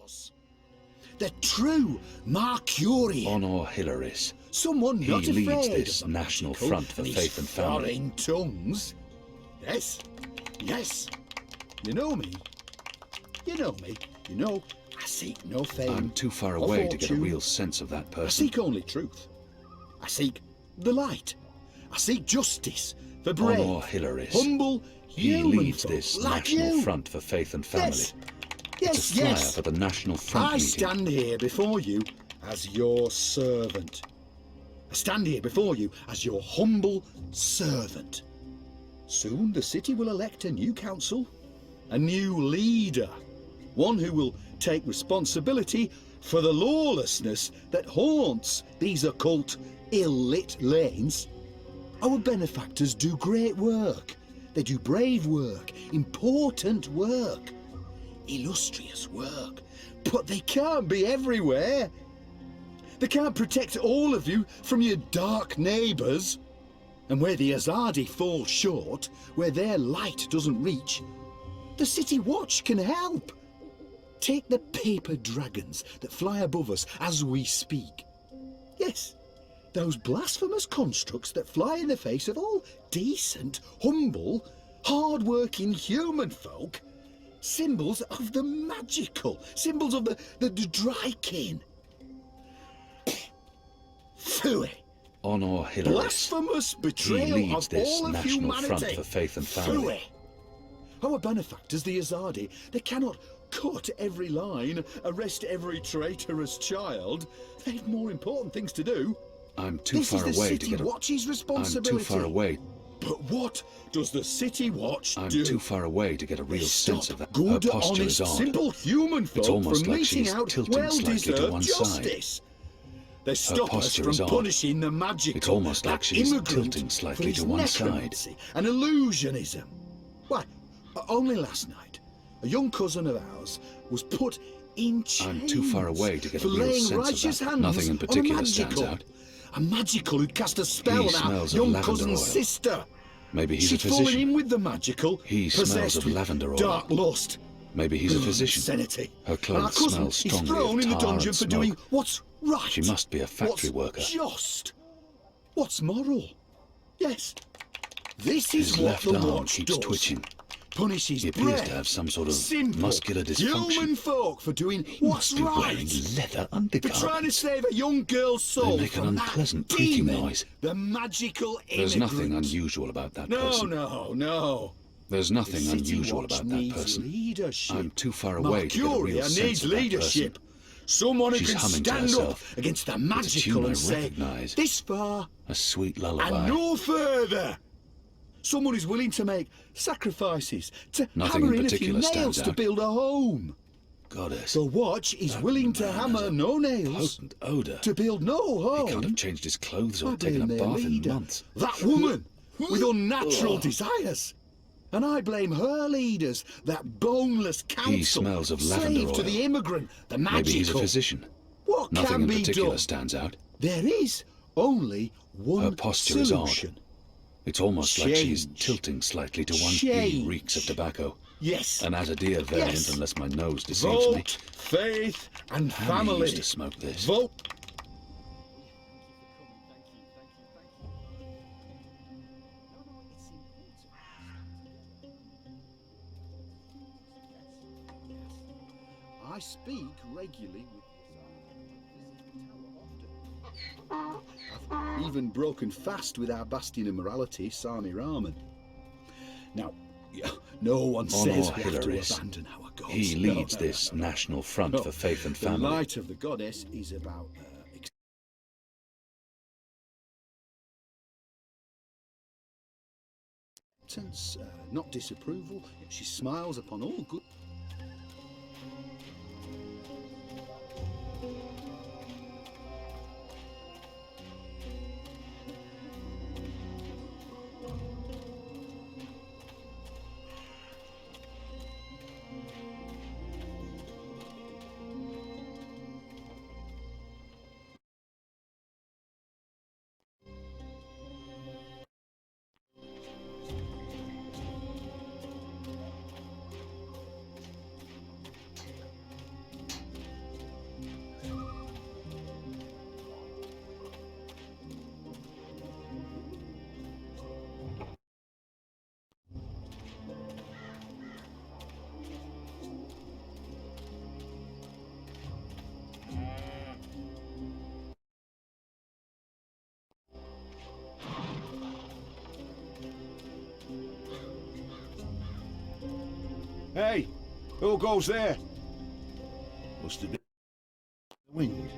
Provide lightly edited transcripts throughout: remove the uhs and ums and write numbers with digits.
was. The true Mercurian. Honor Hilaris. Someone He not leads afraid this of the National magical Front for and Faith his and Family. foreign tongues. Yes, yes. You know me. You know me. You know I seek no fame. I'm too far or away to get a fortune. real sense of that I person. seek only truth. I seek the light. I seek justice for brave, Honor Hilaris. humble He human leads folk this like National you. Front for Faith and Family. Yes, It's a yes, flyer yes. for the National Front I meeting. stand here before you as your servant. I stand here before you as your humble servant. Soon the city will elect a new council, a new leader, one who will take responsibility for the lawlessness that haunts these occult, ill-lit lanes. Our benefactors do great work. They do brave work, important work, illustrious work, but they can't be everywhere. They can't protect all of you from your dark neighbours. And where the Azadi fall short, where their light doesn't reach, the City Watch can help. Take the paper dragons that fly above us as we speak. Yes, those blasphemous constructs that fly in the face of all decent, humble, hard-working human folk. Symbols of the magical, symbols of the Drykin. Phooey. Honor Hilaris. Blasphemous He betrayal leads of this all of National humanity. Front for Faith and Family. Phooey. Our benefactors, the Azadi, they cannot cut every line, arrest every traitorous child. They've more important things to do. I'm too This far is the away to City get a... Watch's I'm responsibility. too far away. But what does the City Watch I'm do? too far away to get a real sense of that. Her Good, posture honest, is odd. simple human folk almost from like meeting she's out tilting slightly to well-deserved one side. justice. They stop us posture from is odd. punishing the magical. It's almost like that she's immigrant tilting for slightly his to one side. necromancy and illusionism. Why, only last night, a young cousin of ours was put in chains. I'm too far away to get for a real laying sense righteous of that. hands Nothing in on a particular stands magical. out. A magical who cast a spell He on our smells of young lavender cousin's oil. sister. Maybe he's She'd a fallen physician. in with the magical. He smells possessed of with lavender oil. dark lust. Maybe he's a physician. Insanity. Her Our clothes cousin smell is strongly thrown of in the tar dungeon and for doing smoke. what's right. She must be a factory worker. What's just. What's moral. Yes. This is His what left the arm watch keeps does. twitching. Punishes He appears brave, to have some sort of simple, muscular dysfunction. human folk for doing He what's must be right. wearing leather For undergarments. trying to save a young girl's soul They make an from unpleasant that creaking demon, noise. the magical There's nothing immigrant. unusual about that No, person. no. There's The nothing City unusual Watch about that needs person. leadership. I'm too far away to get a real Mercuria sense needs of that leadership. person. Someone who She's can humming to stand up herself. against the It's a magical tune I and say, recognise. this far A sweet lullaby. and no further. Someone who's willing to make sacrifices, to Nothing hammer in in a few particular stands nails to out. build a home. Goddess. The Watch is That willing to man hammer has a no nails potent odour. to build no home. He can't have changed his clothes or I taken a blame their bath in leader, months. that woman with unnatural desires. And I blame her leaders, that boneless council, He smells of lavender slave to oil. the immigrant, the Maybe he's a magical. physician. What Nothing can in be particular done? stands out. There is only one Her posture is odd. solution. It's almost like she's Change. tilting slightly to one. Change. He reeks of tobacco. Yes. An Azadea variant, Yes. unless my nose deceives me. Vote, faith, and Hammy family. used to smoke this. Vote. I speak regularly with I've even broken fast with our bastion of morality, Sami Raman. Now, no one says we have to Hilaris. abandon our gods. He No, leads no, this no, no. National Front No, for Faith and The Family. light of the goddess is about acceptance, not disapproval. She smiles upon all good. Hey, who goes there? Must have been the wind.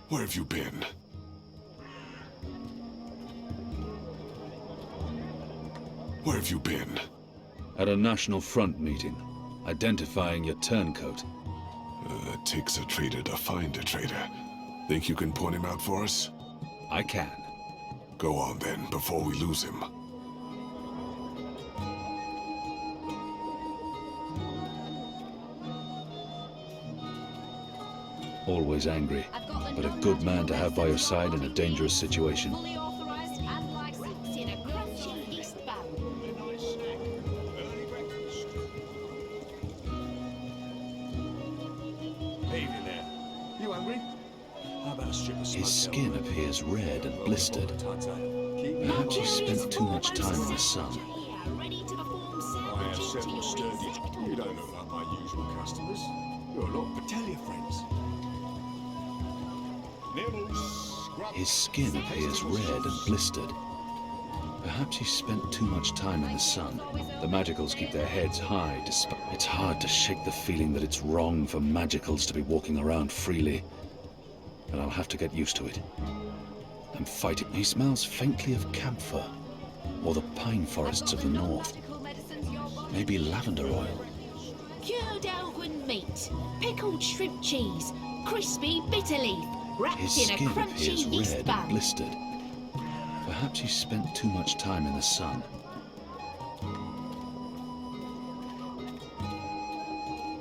Where have you been? Where have you been? At a National Front meeting, identifying your turncoat. It takes a traitor to find a traitor. Think you can point him out for us? I can. Go on then, before we lose him. Always angry, but a good man to have by your side in a dangerous situation. Fully authorized and licensed in a crunchy eastbound. Evening there. You hungry? How about a strip of His skin appears red and blistered. Perhaps he spent too much time in the sun. Ready to perform I have servitude to several your sturdy... exact You don't look like my usual customers. You're a lot, but tell your friends. His skin appears red and blistered. Perhaps he spent too much time in the sun. The magicals keep their heads high despite... It's hard to shake the feeling that it's wrong for magicals to be walking around freely. But I'll have to get used to it. I'm fighting. He smells faintly of camphor, or the pine forests of the north. Maybe lavender oil. Cured elven meat, pickled shrimp cheese, crispy bitter leaf, wrapped His in a skin crunchy appears red and eastbound. blistered. Perhaps he spent too much time in the sun.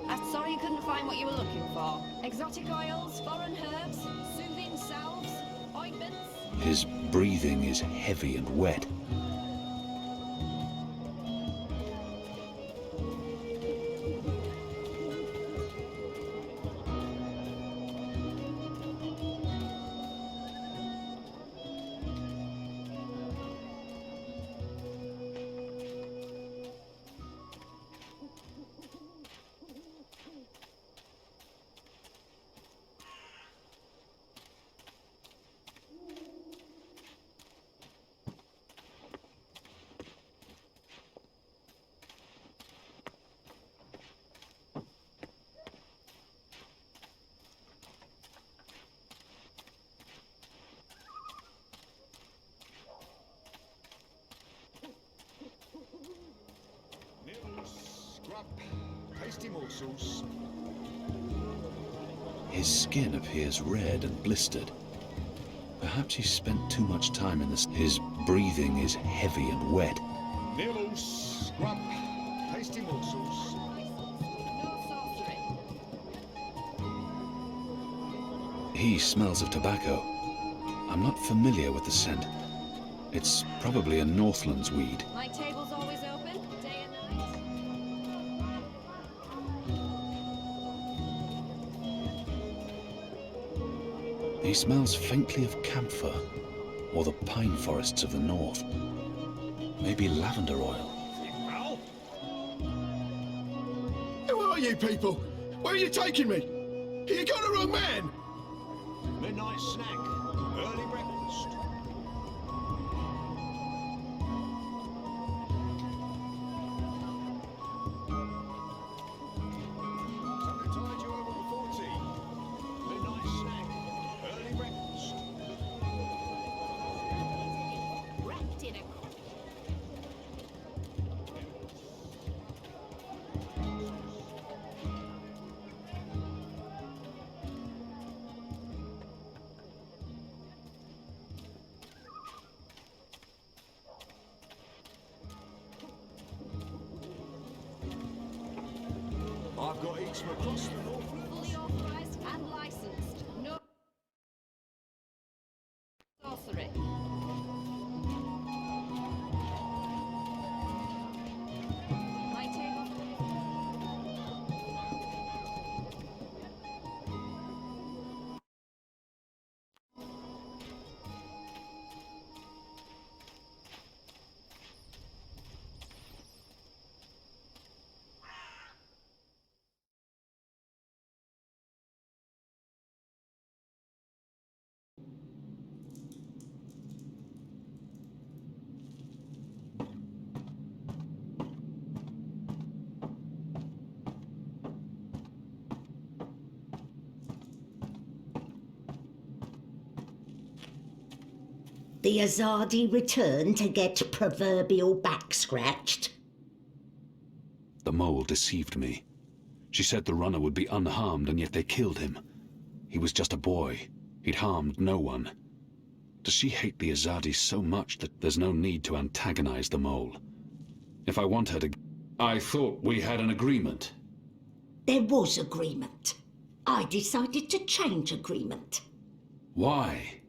I'm sorry you couldn't find what you were looking for. Exotic oils, foreign herbs, soothing salves, ointments. His breathing is heavy and wet. Tasty morsels. His skin appears red and blistered. Perhaps he spent too much time in this. His breathing is heavy and wet. Nibbles, scrub, tasty morsels. No sorcery. He smells of tobacco. I'm not familiar with the scent. It's probably a Northlands weed. My table's always open, day and night. He smells faintly of camphor, or the pine forests of the north. Maybe lavender oil. Who are you people? Where are you taking me? You got a wrong man! Midnight snack, early breakfast. Something tied you over before tea. Midnight snack, early breakfast. Wrapped in a I've got each across the north. Fully authorized and licensed. No sorcery. My table's The Azadi return to get proverbial back scratched? The mole deceived me. She said the runner would be unharmed, and yet they killed him. He was just a boy. He'd harmed no one. Does she hate the Azadi so much that there's no need to antagonize the mole? If I want her to... I thought we had an agreement. There was agreement. I decided to change agreement. Why?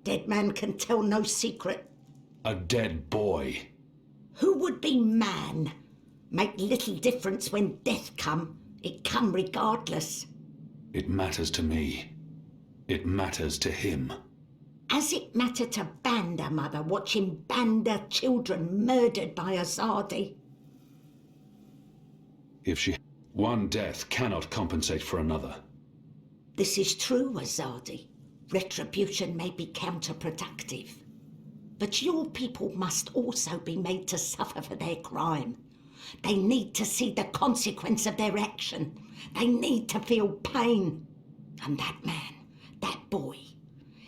Dead man can tell no secret. A dead boy. Who would be man? Make little difference when death come. It come regardless. It matters to me. It matters to him. As it matter to Banda mother watching Banda children murdered by Azadi? If she... One death cannot compensate for another. This is true, Azadi. Retribution may be counterproductive. But your people must also be made to suffer for their crime. They need to see the consequence of their action. They need to feel pain. And that man, that boy,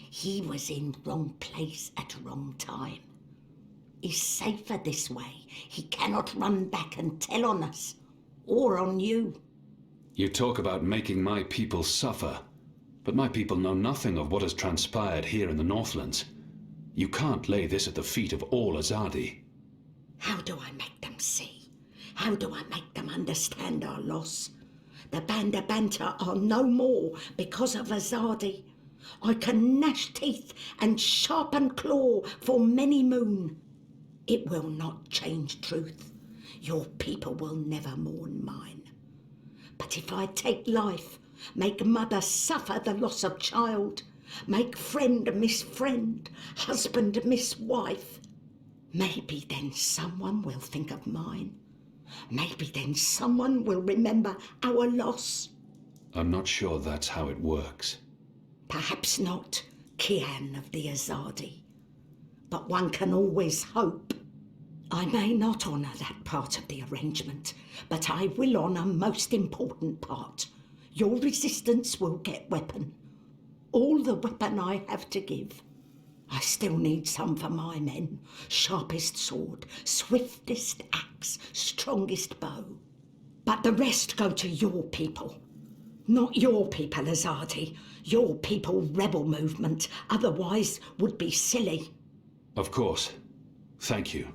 he was in wrong place at wrong time. He's safer this way. He cannot run back and tell on us, or on you. You talk about making my people suffer, but my people know nothing of what has transpired here in the Northlands. You can't lay this at the feet of all Azadi. How do I make them see? How do I make them understand our loss? The Banda Banter are no more because of Azadi. I can gnash teeth and sharpen claw for many moon. It will not change truth. Your people will never mourn mine. But if I take life, make mother suffer the loss of child, make friend miss friend, husband miss wife, maybe then someone will think of mine. Maybe then someone will remember our loss. I'm not sure that's how it works. Perhaps not, Kian of the Azadi. But one can always hope. I may not honour that part of the arrangement, but I will honour most important part. Your resistance will get weapon. All the weapon I have to give. I still need some for my men. Sharpest sword, swiftest axe, strongest bow. But the rest go to your people. Not your people, Azadi. Your people rebel movement, otherwise would be silly. Of course. Thank you.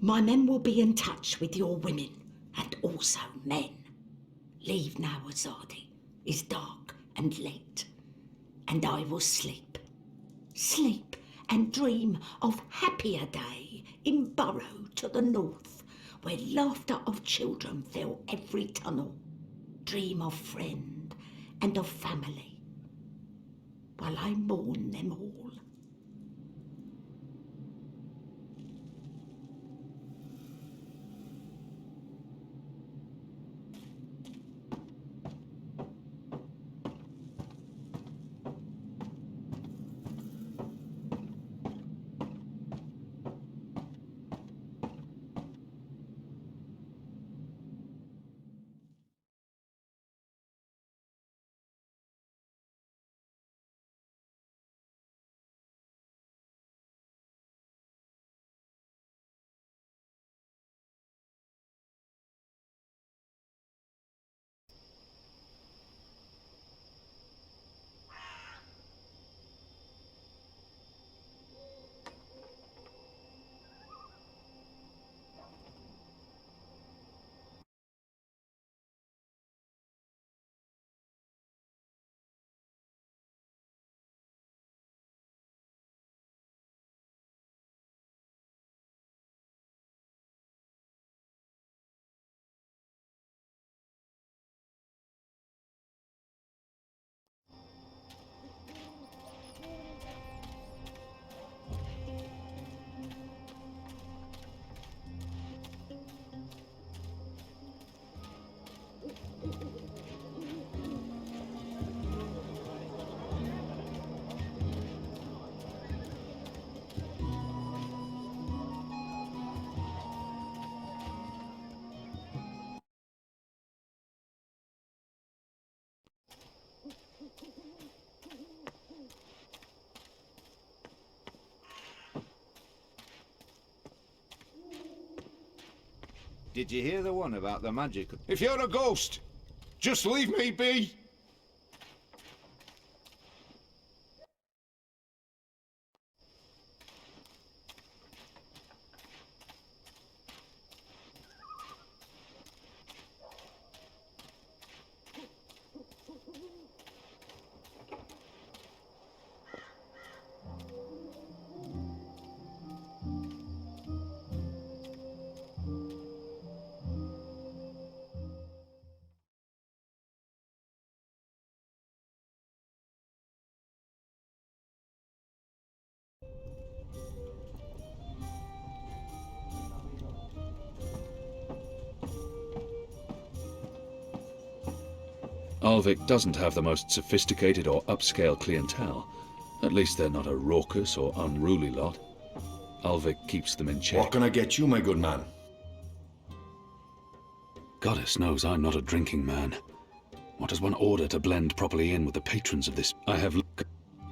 My men will be in touch with your women, and also men. Leave now, Azadi. It's dark and late, and I will sleep. Sleep and dream of happier day in Burrow to the north, where laughter of children fill every tunnel. Dream of friend and of family, while I mourn them all. Did you hear the one about the magic? If you're a ghost, just leave me be. Alvik doesn't have the most sophisticated or upscale clientele. At least they're not a raucous or unruly lot. Alvik keeps them in check. What can I get you, my good man? Goddess knows I'm not a drinking man. What does one order to blend properly in with the patrons of this? I have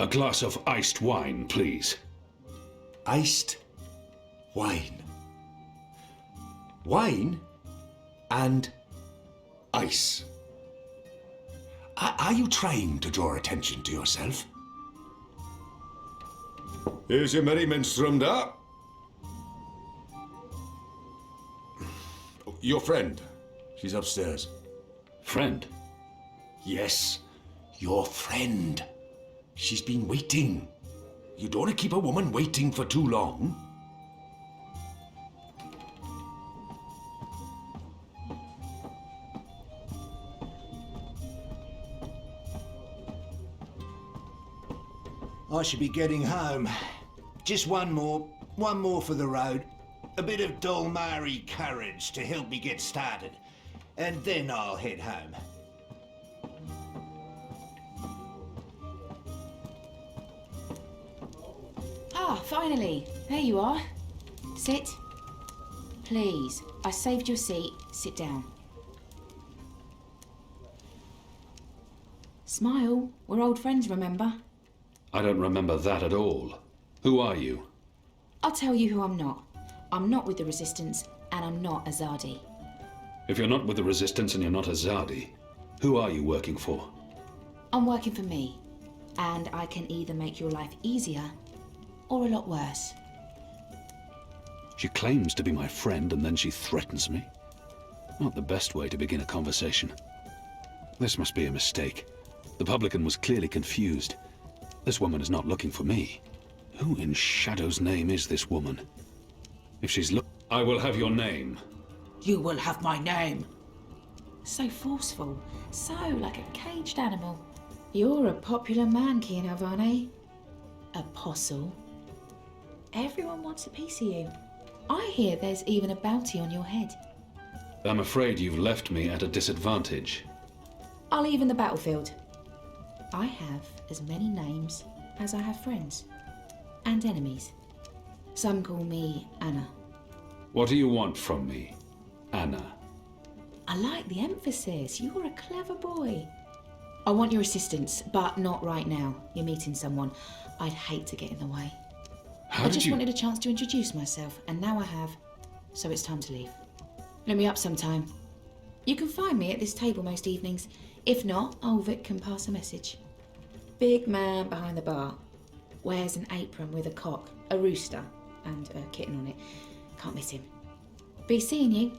a glass of iced wine, please. Iced wine. Wine and ice. Are you trying to draw attention to yourself? Here's your merriment strummed up. Your friend. She's upstairs. Friend? Yes, your friend. She's been waiting. You don't want to keep a woman waiting for too long. I should be getting home. Just one more for the road. A bit of dull Maori courage to help me get started. And then I'll head home. Ah, finally. There you are. Sit. Please, I saved your seat. Sit down. Smile. We're old friends, remember? I don't remember that at all. Who are you? I'll tell you who I'm not. I'm not with the Resistance, and I'm not Azadi. If you're not with the Resistance and you're not Azadi, who are you working for? I'm working for me, and I can either make your life easier or a lot worse. She claims to be my friend and then she threatens me. Not the best way to begin a conversation. This must be a mistake. The publican was clearly confused. This woman is not looking for me. Who in Shadow's name is this woman? If she's I will have your name. You will have my name. So forceful, so like a caged animal. You're a popular man, Kian Alvane. Apostle. Everyone wants a piece of you. I hear there's even a bounty on your head. I'm afraid you've left me at a disadvantage. I'll even the battlefield. I have as many names as I have friends. And enemies. Some call me Anna. What do you want from me, Anna? I like the emphasis. You're a clever boy. I want your assistance, but not right now. You're meeting someone. I'd hate to get in the way. I just wanted a chance to introduce myself, and now I have. So it's time to leave. Let me up sometime. You can find me at this table most evenings. If not, Ulvik can pass a message. Big man behind the bar. Wears an apron with a cock, a rooster, and a kitten on it. Can't miss him. Be seeing you,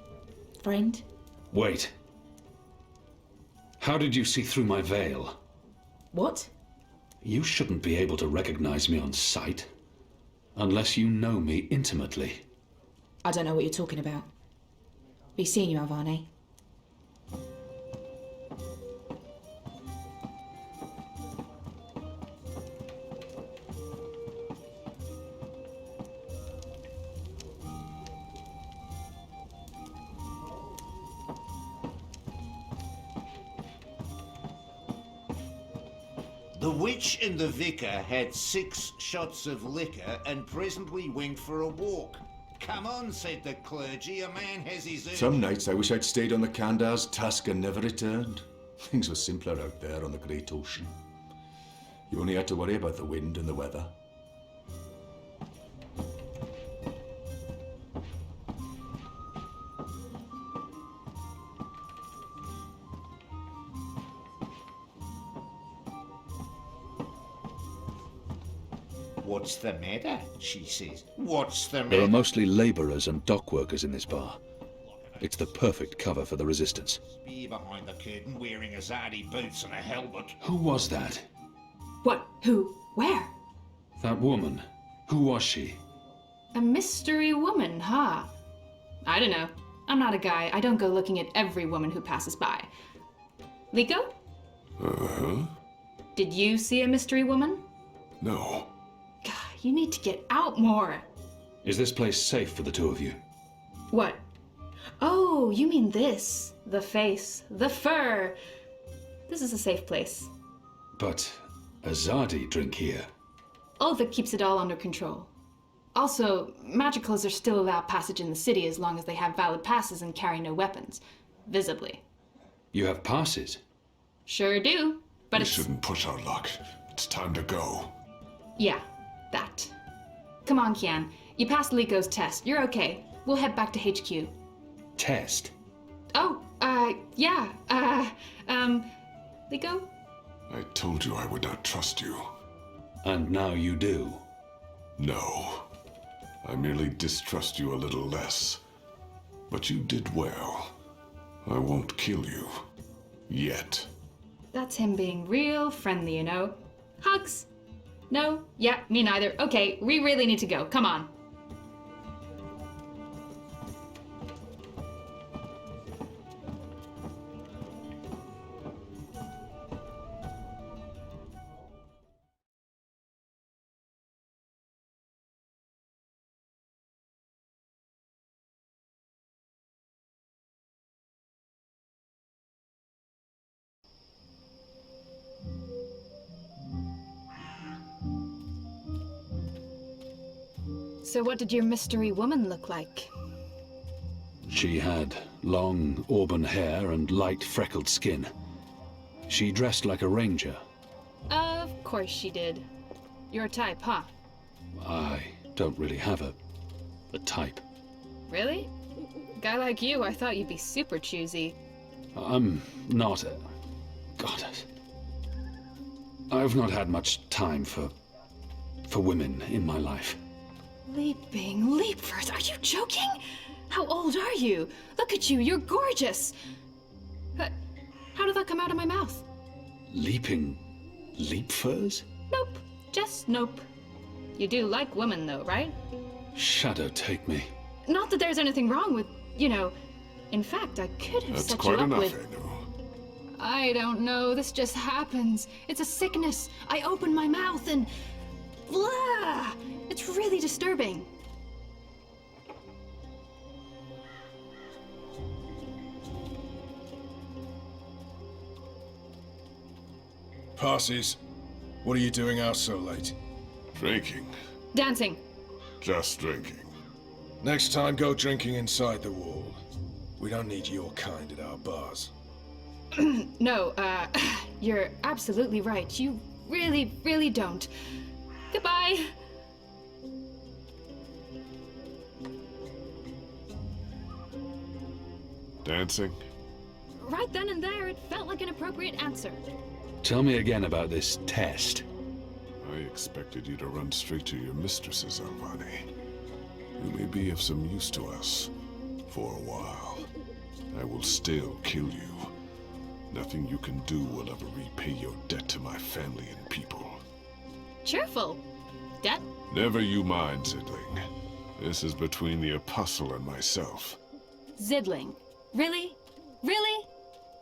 friend. Wait. How did you see through my veil? What? You shouldn't be able to recognize me on sight. Unless you know me intimately. I don't know what you're talking about. Be seeing you, Alvane. The witch and the vicar had 6 shots of liquor and presently went for a walk. Come on, said the clergy, a man has his earnings. Some nights I wish I'd stayed on the Kandar's tusk and never returned. Things were simpler out there on the great ocean. You only had to worry about the wind and the weather. What's the matter? She says. What's the There are matter? mostly labourers and dock workers in this bar. It's the perfect cover for the Resistance. Be behind the curtain wearing Azadi boots and a helmet. Who was that? What? Who? Where? That woman. Who was she? A mystery woman, huh? I don't know. I'm not a guy. I don't go looking at every woman who passes by. Liko? Uh-huh. Did you see a mystery woman? No. God, you need to get out more. Is this place safe for the two of you? What? Oh, you mean this. The face, the fur. This is a safe place. But Azadi drink here. Ulva keeps it all under control. Also, magicals are still allowed passage in the city as long as they have valid passes and carry no weapons. Visibly. You have passes? Sure do, but We it's... shouldn't push our luck. It's time to go. Yeah, that. Come on, Kian. You passed Liko's test. You're okay. We'll head back to HQ. Test? Oh, yeah, Liko? I told you I would not trust you. And now you do. No. I merely distrust you a little less. But you did well. I won't kill you. Yet. That's him being real friendly, you know. Hugs? No? Yeah, me neither. Okay, we really need to go. Come on. So what did your mystery woman look like? She had long auburn hair and light freckled skin. She dressed like a ranger. Of course she did. Your type, huh? I don't really have a type. Really? Guy like you, I thought you'd be super choosy. I'm not a... God, I've not had much time for women in my life. Leaping leapers, are you joking? How old are you? Look at you, you're gorgeous. How did that come out of my mouth? Leaping leapfurs? Nope, just nope. You do like women though, right? Shadow take me. Not that there's anything wrong with, you know. In fact, I could have That's set quite you up enough, with... Anu. I don't know, this just happens. It's a sickness. I open my mouth and... blah! It's really disturbing. Passes. What are you doing out so late? Drinking. Dancing. Just drinking. Next time, go drinking inside the wall. We don't need your kind at our bars. No, you're absolutely right. You really, really don't. Goodbye. Dancing? Right then and there, it felt like an appropriate answer. Tell me again about this test. I expected you to run straight to your mistresses, Alvane. You may be of some use to us. For a while. I will still kill you. Nothing you can do will ever repay your debt to my family and people. Cheerful. Debt? Never you mind, Zidling. This is between the Apostle and myself. Zidling. Really? Really?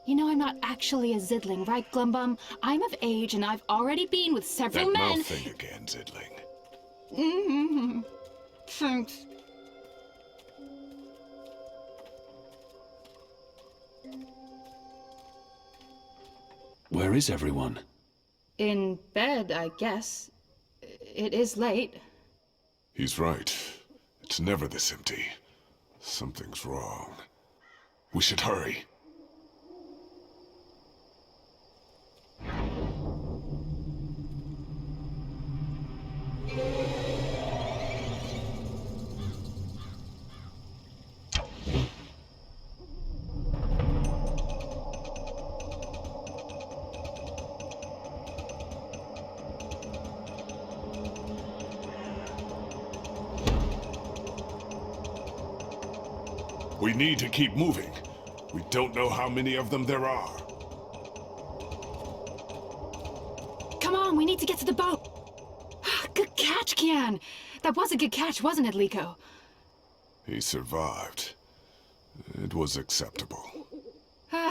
You know I'm not actually a Zidling, right, Glumbum? I'm of age and I've already been with several That men. mouth thing again, Zidling. Mm-hmm. Thanks. Where is everyone? In bed, I guess. It is late. He's right. It's never this empty. Something's wrong. We should hurry. We need to keep moving. We don't know how many of them there are. Come on, we need to get to the boat. Good catch, Kian. That was a good catch, wasn't it, Liko? He survived. It was acceptable.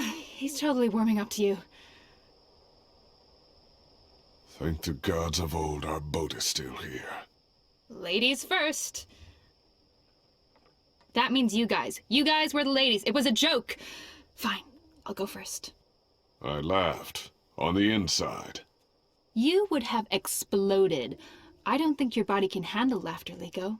He's totally warming up to you. Thank the gods of old our boat is still here. Ladies first. That means you guys. You guys were the ladies. It was a joke. Fine, I'll go first. I laughed. On the inside. You would have exploded. I don't think your body can handle laughter, Liko.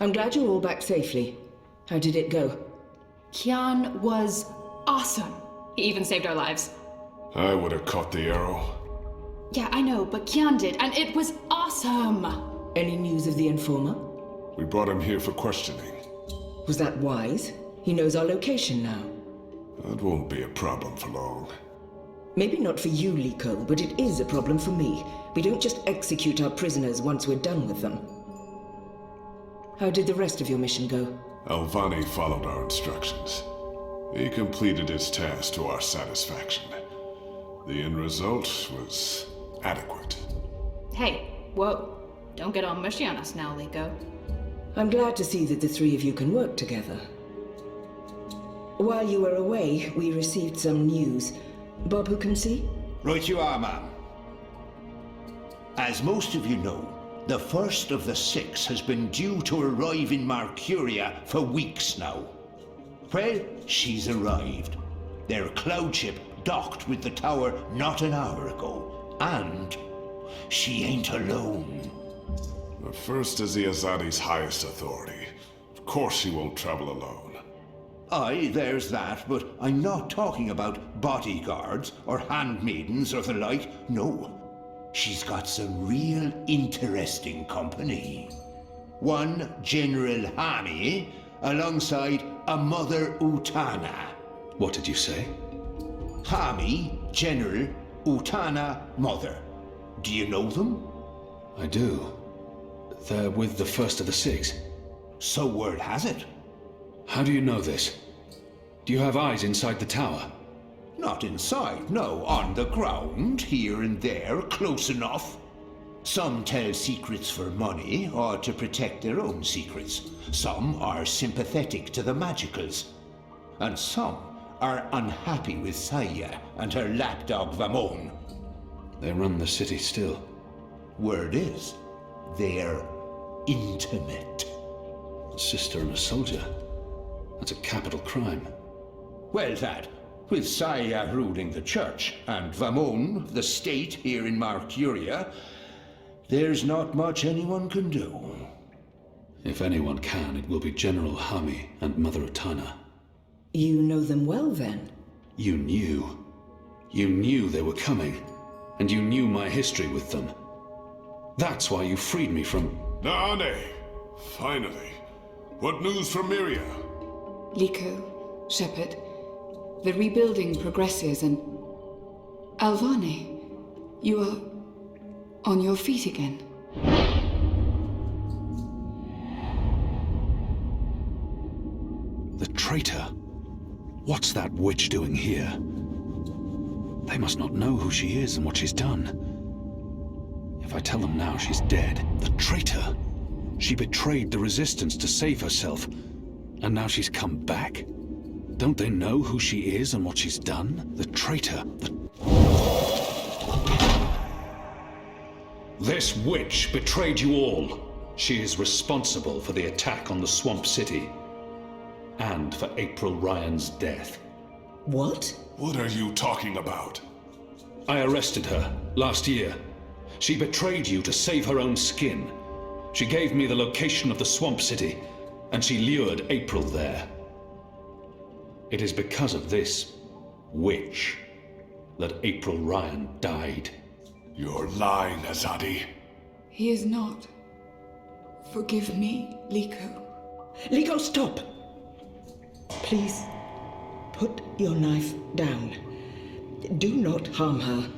I'm glad you're all back safely. How did it go? Kian was awesome. He even saved our lives. I would have caught the arrow. Yeah, I know, but Kian did, and it was awesome! Any news of the informer? We brought him here for questioning. Was that wise? He knows our location now. That won't be a problem for long. Maybe not for you, Liko, but it is a problem for me. We don't just execute our prisoners once we're done with them. How did the rest of your mission go? Alvane followed our instructions. He completed his task to our satisfaction. The end result was adequate. Hey, whoa. Don't get all mushy on us now, Liko. I'm glad to see that the three of you can work together. While you were away, we received some news. Bob, who can see? Right you are, ma'am. As most of you know, the first of the 6 has been due to arrive in Mercuria for weeks now. Well, she's arrived. Their cloud ship docked with the tower not an hour ago. And she ain't alone. The first is the Azadi's highest authority. Of course she won't travel alone. Aye, there's that, but I'm not talking about bodyguards or handmaidens or the like, no. She's got some real interesting company. One General Hani, alongside a Mother Utana. What did you say? Hami, General, Utana, Mother. Do you know them? I do. They're with the first of the 6. So word has it. How do you know this? Do you have eyes inside the tower? Not inside, no. On the ground, here and there, close enough. Some tell secrets for money, or to protect their own secrets. Some are sympathetic to the magicals. And some are unhappy with Saya and her lapdog Vamon. They run the city still. Word is, they're intimate. A sister and a soldier. That's a capital crime. Well, that, with Saya ruling the church and Vamon, the state here in Mercuria, there's not much anyone can do. If anyone can, it will be General Hami and Mother Utana. You know them well, then? You knew. You knew they were coming. And you knew my history with them. That's why you freed me from... Naane! Finally. What news from Myria? Liko, Shepard, the rebuilding progresses and... Alvane, you are on your feet again. The traitor? What's that witch doing here? They must not know who she is and what she's done. If I tell them now she's dead, the traitor! She betrayed the Resistance to save herself, and now she's come back? Don't they know who she is and what she's done? The traitor, This witch betrayed you all. She is responsible for the attack on the Swamp City. And for April Ryan's death. What? What are you talking about? I arrested her last year. She betrayed you to save her own skin. She gave me the location of the swamp city, and she lured April there. It is because of this witch that April Ryan died. You're lying, Azadi. He is not. Forgive me, Liko. Liko, stop! Please, put your knife down. Do not harm her.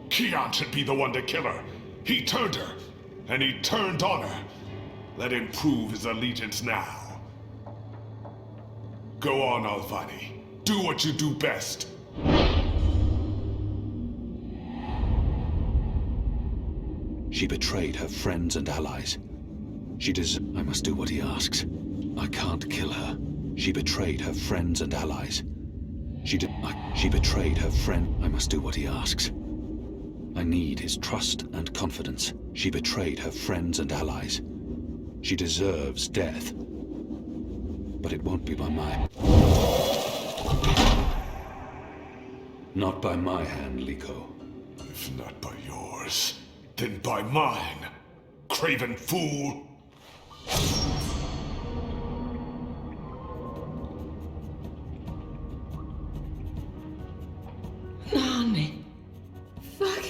Kian should be the one to kill her. He turned her, and he turned on her. Let him prove his allegiance now. Go on, Alvane. Do what you do best. She betrayed her friends and allies. I must do what he asks. I can't kill her. She betrayed her friends and allies. She betrayed her friend. I must do what he asks. I need his trust and confidence. She betrayed her friends and allies. She deserves death. But it won't be by my... Not by my hand, Liko. If not by yours, then by mine, craven fool! Nani. Fuck.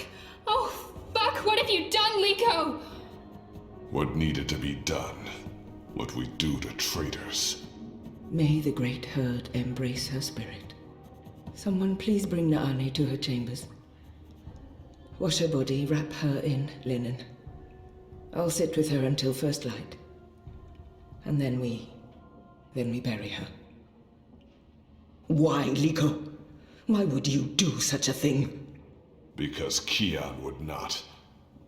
Oh, fuck. What have you done, Liko? What needed to be done. What we do to traitors. May the great herd embrace her spirit. Someone please bring Naane to her chambers. Wash her body, wrap her in linen. I'll sit with her until first light. And then we bury her. Why, Liko? Why would you do such a thing? Because Kian would not.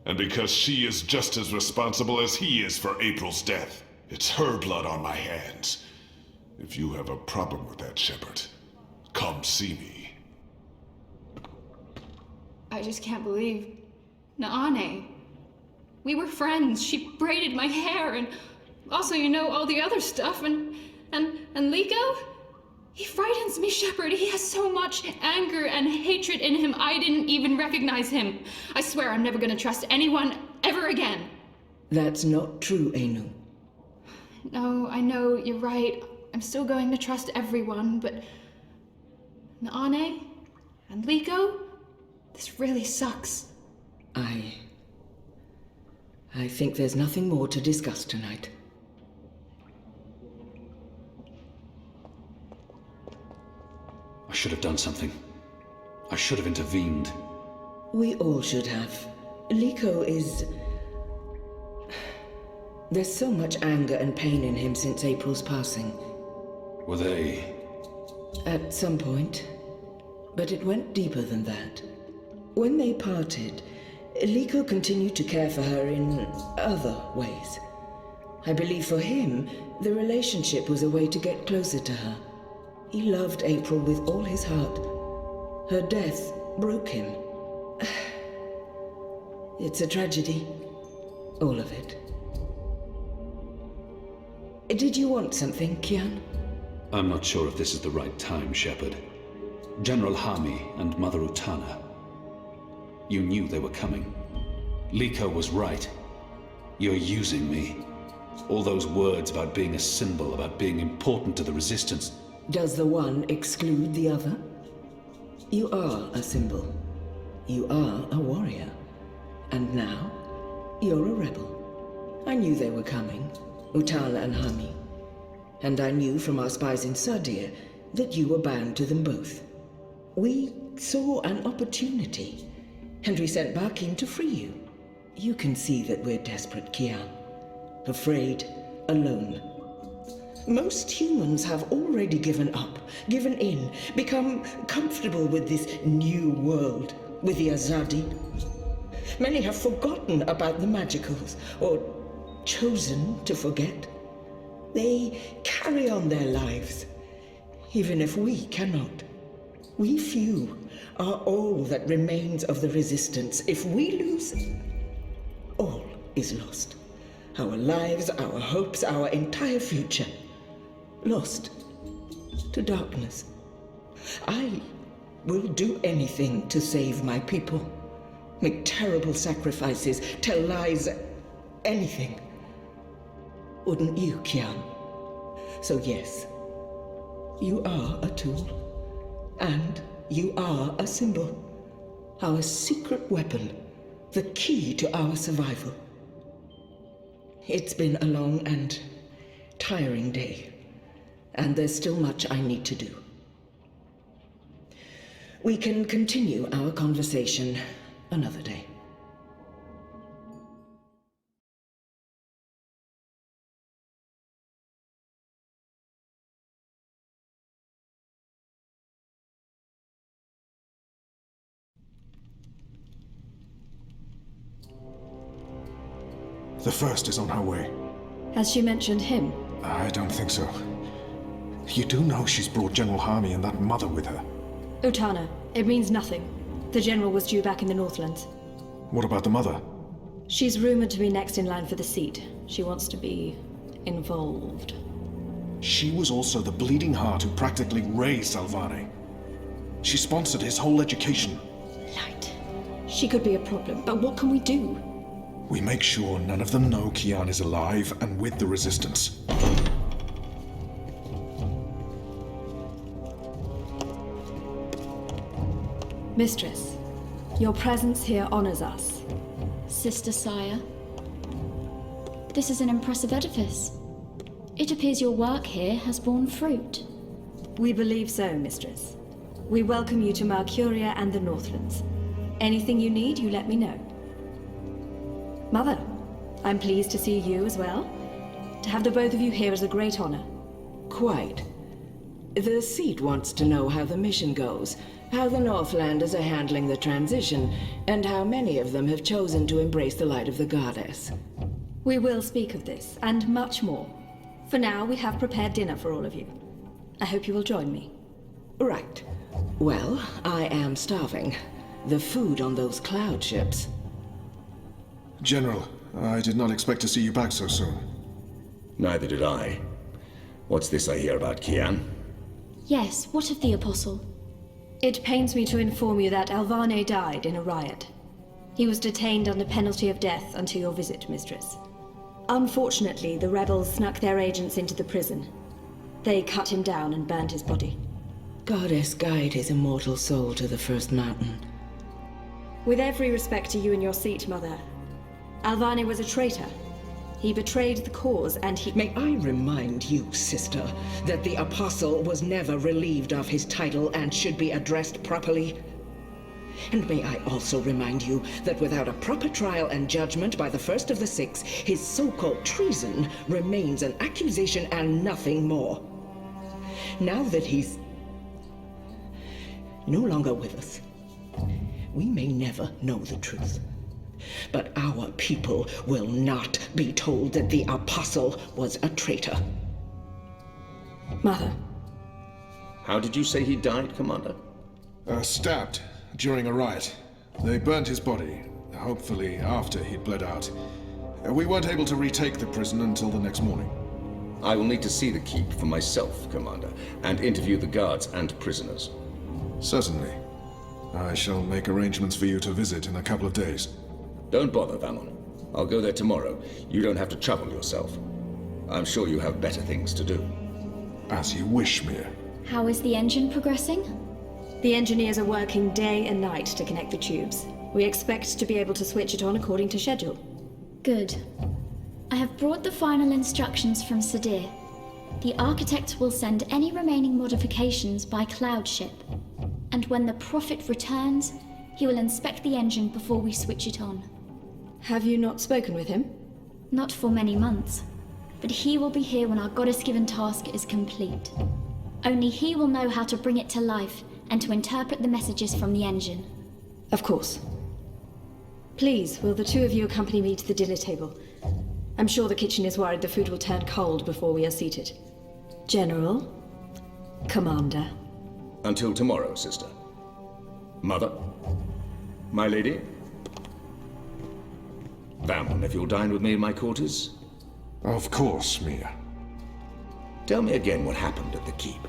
And because she is just as responsible as he is for April's death. It's her blood on my hands. If you have a problem with that, Shepard, come see me. I just can't believe... Naane. We were friends. She braided my hair and... Also, you know, all the other stuff, and Liko? He frightens me, Shepard. He has so much anger and hatred in him, I didn't even recognize him. I swear I'm never gonna trust anyone ever again. That's not true, Anu. No, I know, you're right. I'm still going to trust everyone, but... Naane? And Liko? This really sucks. I think there's nothing more to discuss tonight. I should have done something. I should have intervened. We all should have. Liko is... There's so much anger and pain in him since April's passing. Were they... At some point. But it went deeper than that. When they parted, Liko continued to care for her in other ways. I believe for him, the relationship was a way to get closer to her. He loved April with all his heart. Her death broke him. It's a tragedy. All of it. Did you want something, Kian? I'm not sure if this is the right time, Shepard. General Hami and Mother Utana. You knew they were coming. Liko was right. You're using me. All those words about being a symbol, about being important to the Resistance. Does the one exclude the other? You are a symbol. You are a warrior. And now, you're a rebel. I knew they were coming, Utana and Hami. And I knew from our spies in Sardia that you were bound to them both. We saw an opportunity, and we sent Barkin to free you. You can see that we're desperate, Kian. Afraid, alone. Most humans have already given up, given in, become comfortable with this new world, with the Azadi. Many have forgotten about the magicals, or chosen to forget. They carry on their lives, even if we cannot. We few are all that remains of the Resistance. If we lose, all is lost. Our lives, our hopes, our entire future. Lost to darkness. I will do anything to save my people. make terrible sacrifices, tell lies, anything. Wouldn't you, Kian? So yes, you are a tool, and you are a symbol, our secret weapon, the key to our survival. It's been a long and tiring day, and there's still much I need to do. We can continue our conversation another day. The first is on her way. Has she mentioned him? I don't think so. You do know she's brought General Harmy and that mother with her. Utana, it means nothing. The General was due back in the Northlands. What about the mother? She's rumored to be next in line for the seat. She wants to be involved. She was also the bleeding heart who practically raised Alvane. She sponsored his whole education. Light. She could be a problem, but what can we do? We make sure none of them know Kian is alive and with the Resistance. Mistress, your presence here honors us. Sister Sire, this is an impressive edifice. It appears your work here has borne fruit. We believe so, Mistress. We welcome you to Mercuria and the Northlands. Anything you need, you let me know. Mother, I'm pleased to see you as well. To have the both of you here is a great honor. Quite. The seat wants to know how the mission goes, how the Northlanders are handling the transition, and how many of them have chosen to embrace the light of the goddess. We will speak of this, and much more. For now, we have prepared dinner for all of you. I hope you will join me. Right. Well, I am starving. The food on those cloud ships. General, I did not expect to see you back so soon. Neither did I. What's this I hear about Kian? Yes, what of the Apostle? It pains me to inform you that Alvane died in a riot. He was detained under penalty of death until your visit, Mistress. Unfortunately, the rebels snuck their agents into the prison. They cut him down and burned his body. Goddess guide his immortal soul to the first mountain. With every respect to you and your seat, Mother, Alvane was a traitor. He betrayed the cause and he— May I remind you, sister, that the Apostle was never relieved of his title and should be addressed properly? And may I also remind you that without a proper trial and judgment by the first of the six, his so-called treason remains an accusation and nothing more. Now that he's no longer with us, we may never know the truth. But our people will not be told that the Apostle was a traitor. Mother. How did you say he died, Commander? Stabbed during a riot. They burnt his body, hopefully after he'd bled out. We weren't able to retake the prison until the next morning. I will need to see the keep for myself, Commander, and interview the guards and prisoners. Certainly. I shall make arrangements for you to visit in a couple of days. Don't bother, Vamon. I'll go there tomorrow. You don't have to trouble yourself. I'm sure you have better things to do. As you wish, Mia. How is the engine progressing? The engineers are working day and night to connect the tubes. We expect to be able to switch it on according to schedule. Good. I have brought the final instructions from Sadir. The architect will send any remaining modifications by cloud ship. And when the Prophet returns, he will inspect the engine before we switch it on. Have you not spoken with him? Not for many months, but he will be here when our goddess-given task is complete. Only he will know how to bring it to life and to interpret the messages from the engine. Of course. Please, will the two of you accompany me to the dinner table? I'm sure the kitchen is worried the food will turn cold before we are seated. General, Commander. Until tomorrow, sister. Mother? My lady? Vamon, if you'll dine with me in my quarters? Of course, Mia. Tell me again what happened at the keep.